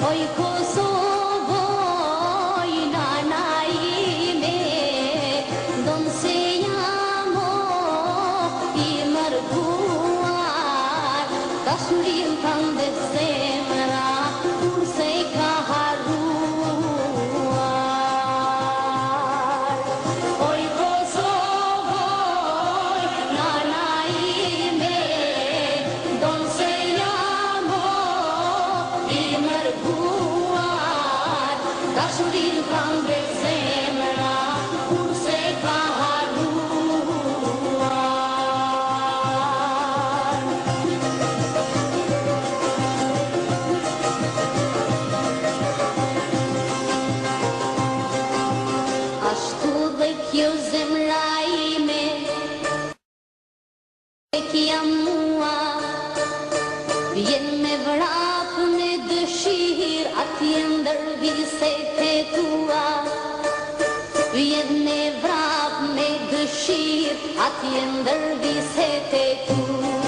Oj Kosovo, oj nana ime, donë se jamo i mërguar, dashurin tënde zemra, kur se i ka harruar. Oj Kosovo, oj nana ime, donë se jamo i mërguar, dashurin tënde zemra, kur se i ka harruar. Ashtu dhe kjo zemra ime, e kja mua, vjen me vrap në dëshir, atje ndër viset e tua. Vjen me vrap me dëshir, atje ndër viset e tua.